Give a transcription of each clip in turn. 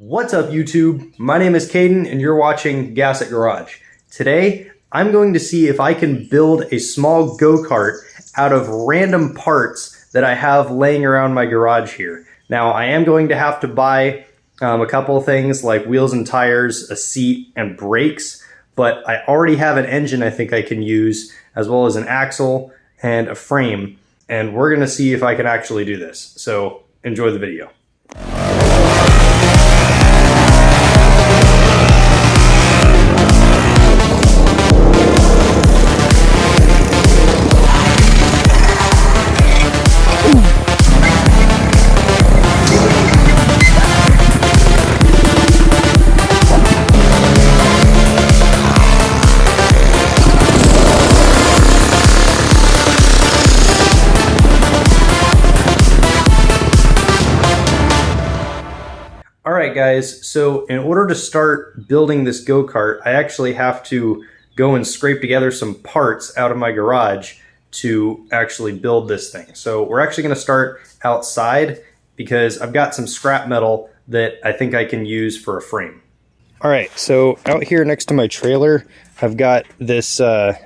What's up YouTube? My name is Caden and you're watching Gas at Garage. Today, I'm going to see if I can build a small go-kart out of random parts that I have laying around my garage here. Now, I am going to have to buy a couple of things like wheels and tires, a seat, and brakes, but I already have an engine I think I can use, as well as an axle and a frame, and we're gonna see if I can actually do this. So, enjoy the video. Alright guys, so in order to start building this go-kart, I actually have to go and scrape together some parts out of my garage to actually build this thing. So we're actually going to start outside because I've got some scrap metal that I think I can use for a frame. Alright, so out here next to my trailer, I've got this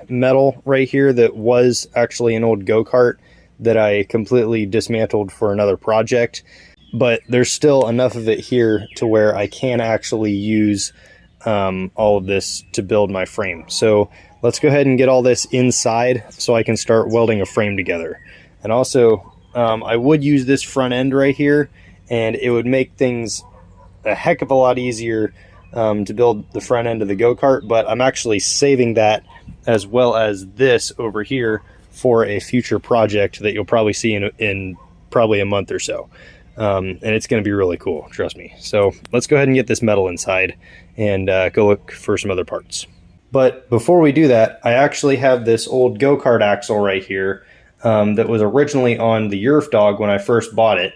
metal right here that was actually an old go-kart that I completely dismantled for another project. But there's still enough of it here to where I can actually use all of this to build my frame. So let's go ahead and get all this inside so I can start welding a frame together. And also, I would use this front end right here, and it would make things a heck of a lot easier to build the front end of the go-kart, but I'm actually saving that as well as this over here for a future project that you'll probably see in probably a month or so. And it's going to be really cool, trust me. So let's go ahead and get this metal inside and go look for some other parts. But before we do that, I actually have this old go-kart axle right here that was originally on the Yerf Dog when I first bought it.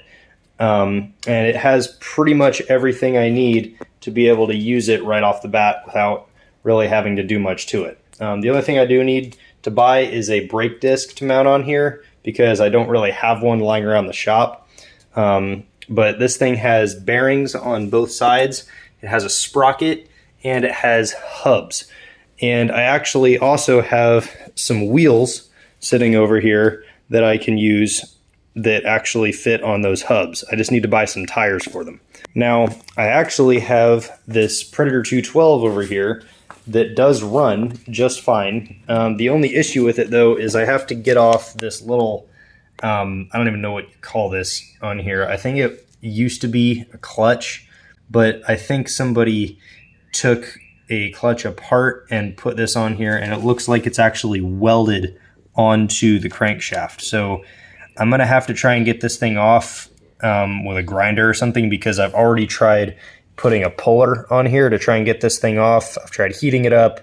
And it has pretty much everything I need to be able to use it right off the bat without really having to do much to it. The only thing I do need to buy is a brake disc to mount on here because I don't really have one lying around the shop. But this thing has bearings on both sides, it has a sprocket, and it has hubs. And I actually also have some wheels sitting over here that I can use that actually fit on those hubs. I just need to buy some tires for them. Now, I actually have this Predator 212 over here that does run just fine. The only issue with it though is I have to get off this little I don't even know what you call this on here. I think it used to be a clutch, but I think somebody took a clutch apart and put this on here, and it looks like it's actually welded onto the crankshaft. So I'm going to have to try and get this thing off with a grinder or something, because I've already tried putting a puller on here to try and get this thing off. I've tried heating it up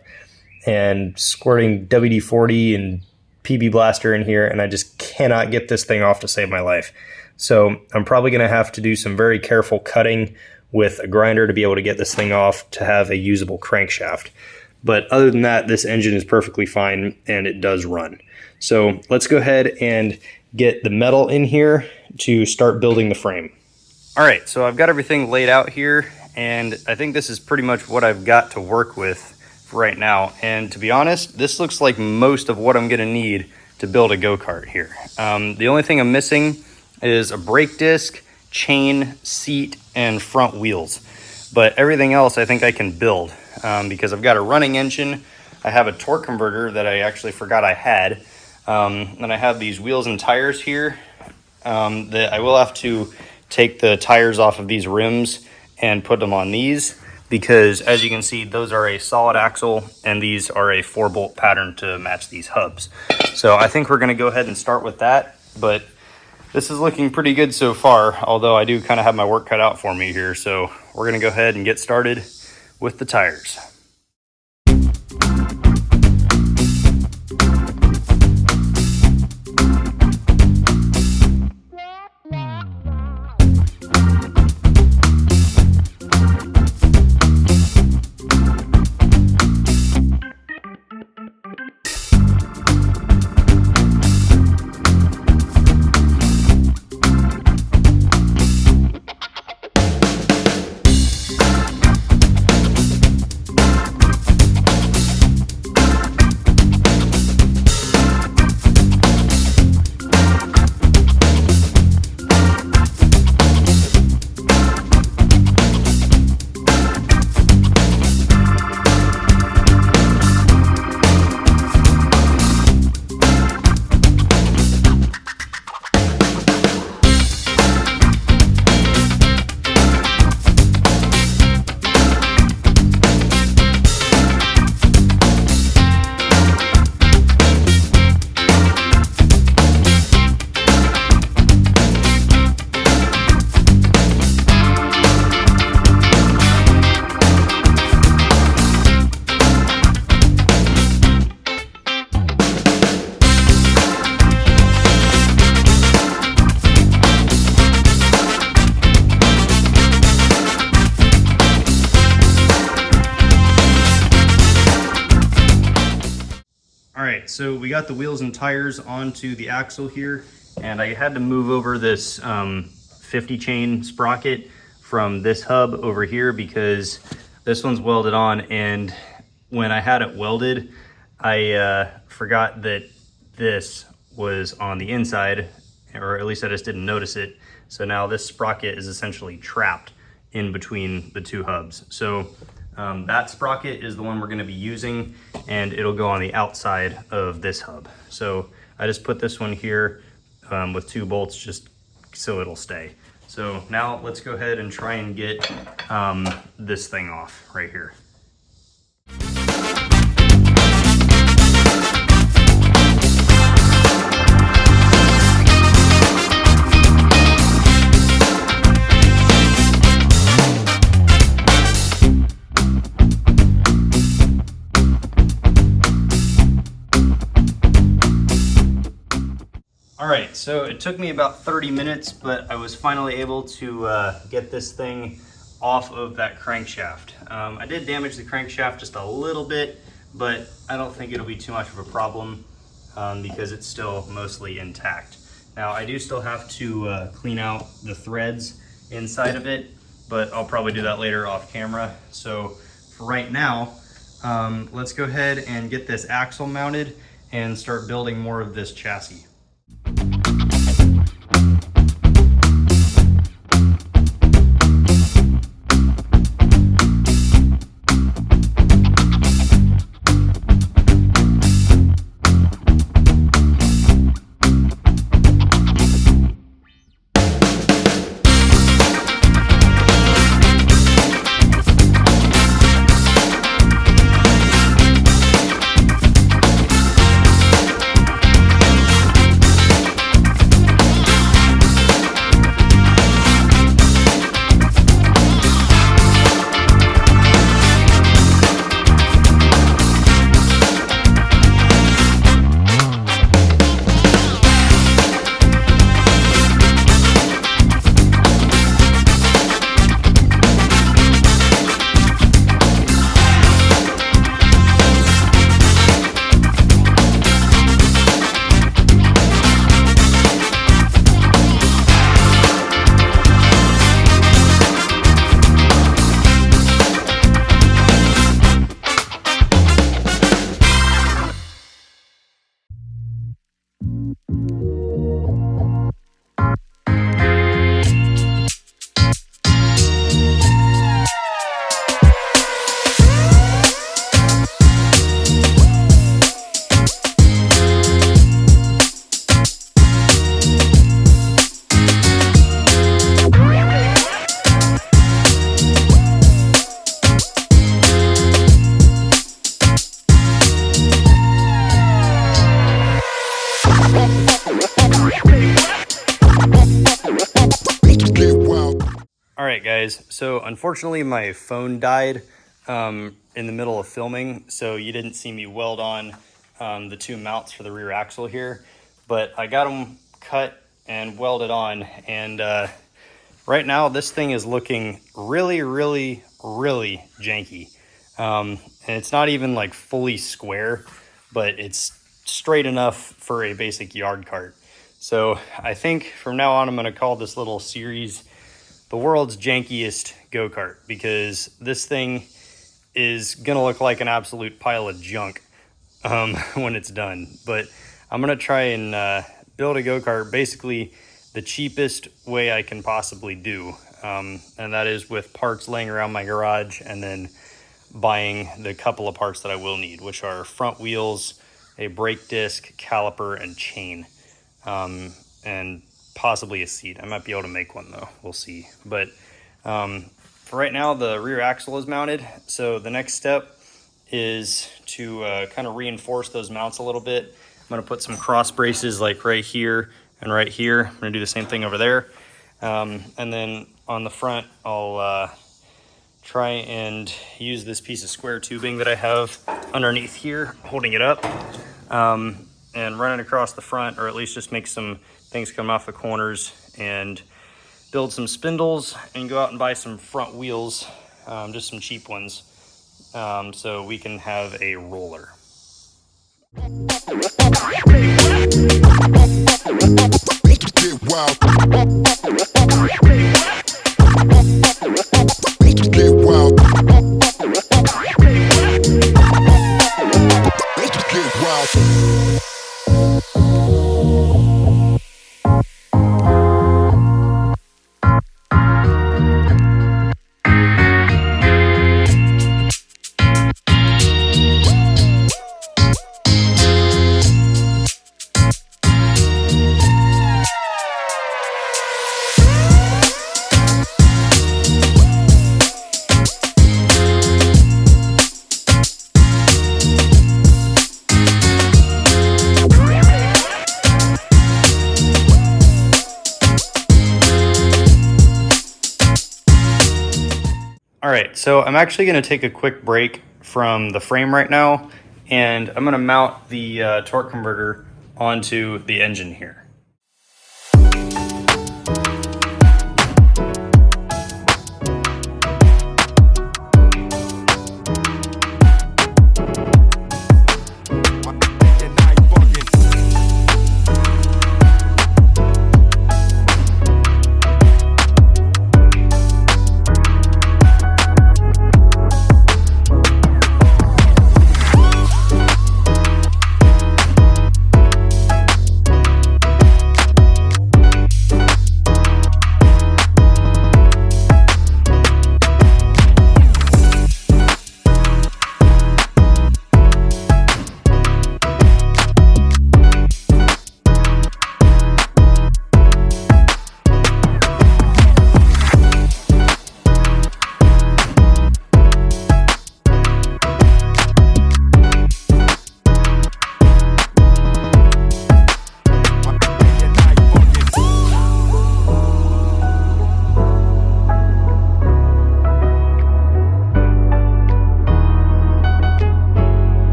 and squirting WD-40 and PB Blaster in here, and I just cannot get this thing off to save my life. So I'm probably going to have to do some very careful cutting with a grinder to be able to get this thing off to have a usable crankshaft. But other than that, this engine is perfectly fine and it does run. So let's go ahead and get the metal in here to start building the frame. All right, so I've got everything laid out here, and I think this is pretty much what I've got to work with right now. And to be honest, this looks like most of what I'm going to need to build a go-kart here. The only thing I'm missing is a brake disc, chain, seat, and front wheels. But everything else I think I can build because I've got a running engine. I have a torque converter that I actually forgot I had. And I have these wheels and tires here that I will have to take the tires off of these rims and put them on these, because as you can see, those are a solid axle and these are a 4-bolt pattern to match these hubs. So I think we're going to go ahead and start with that, but this is looking pretty good so far, although I do kind of have my work cut out for me here. So we're going to go ahead and get started with the tires. right, so we got the wheels and tires onto the axle here, and I had to move over this 50 chain sprocket from this hub over here because this one's welded on, and when I had it welded, I forgot that this was on the inside, or at least I just didn't notice it. So now this sprocket is essentially trapped in between the two hubs. So that sprocket is the one we're going to be using, and it'll go on the outside of this hub. So I just put this one here with 2 bolts just so it'll stay. So now let's go ahead and try and get this thing off right here. All right, so it took me about 30 minutes, but I was finally able to get this thing off of that crankshaft. I did damage the crankshaft just a little bit, but I don't think it'll be too much of a problem because it's still mostly intact. Now, I do still have to clean out the threads inside of it, but I'll probably do that later off camera. So for right now, let's go ahead and get this axle mounted and start building more of this chassis. Alright guys, so unfortunately my phone died in the middle of filming, so you didn't see me weld on the 2 mounts for the rear axle here, but I got them cut and welded on, and right now this thing is looking really janky. And it's not even like fully square, but it's straight enough for a basic yard cart. So I think from now on I'm going to call this little series the world's jankiest go-kart, because this thing is gonna look like an absolute pile of junk when it's done. But I'm gonna try and build a go-kart basically the cheapest way I can possibly do, and that is with parts laying around my garage and then buying the couple of parts that I will need, which are front wheels, a brake disc, caliper, and chain, and possibly a seat. I might be able to make one though, we'll see. But for right now, the rear axle is mounted, so the next step is to kind of reinforce those mounts a little bit. I'm going to put some cross braces like right here and right here. I'm going to do the same thing over there, and then on the front I'll try and use this piece of square tubing that I have underneath here, holding it up, and run it across the front, or at least just make some things come off the corners, and build some spindles and go out and buy some front wheels, just some cheap ones, so we can have a roller. All right, so I'm actually going to take a quick break from the frame right now, and I'm going to mount the torque converter onto the engine here.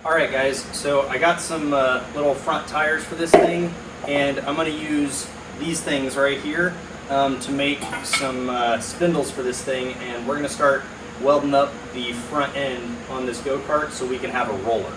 Alright guys, so I got some little front tires for this thing, and I'm going to use these things right here to make some spindles for this thing, and we're going to start welding up the front end on this go-kart so we can have a roller.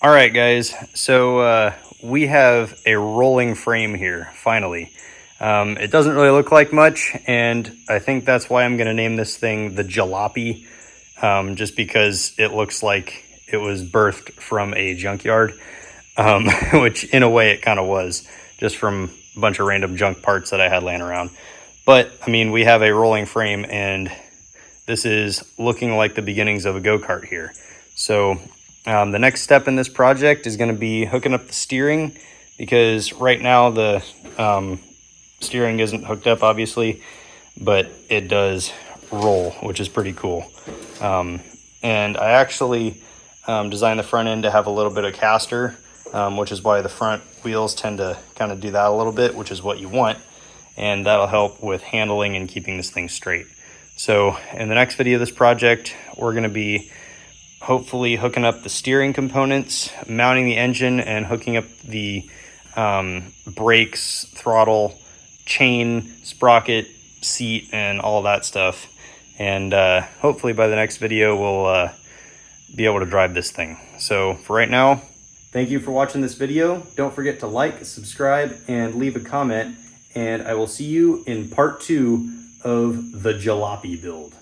All right, guys, so we have a rolling frame here, finally. It doesn't really look like much, and I think that's why I'm going to name this thing the Jalopy, just because it looks like it was birthed from a junkyard, which in a way it kind of was. just from a bunch of random junk parts that I had laying around. But I mean, we have a rolling frame, and this is looking like the beginnings of a go-kart here. So the next step in this project is going to be hooking up the steering, because right now the steering isn't hooked up, obviously, but it does roll, which is pretty cool. And I actually designed the front end to have a little bit of caster, which is why the front wheels tend to kind of do that a little bit, which is what you want. And that'll help with handling and keeping this thing straight. So in the next video of this project, we're going to be hopefully hooking up the steering components, mounting the engine, and hooking up the brakes, throttle, chain, sprocket, seat, and all that stuff. And hopefully by the next video, we'll be able to drive this thing. So for right now, thank you for watching this video. Don't forget to like, subscribe, and leave a comment. And I will see you in part 2 of the Jalopy build.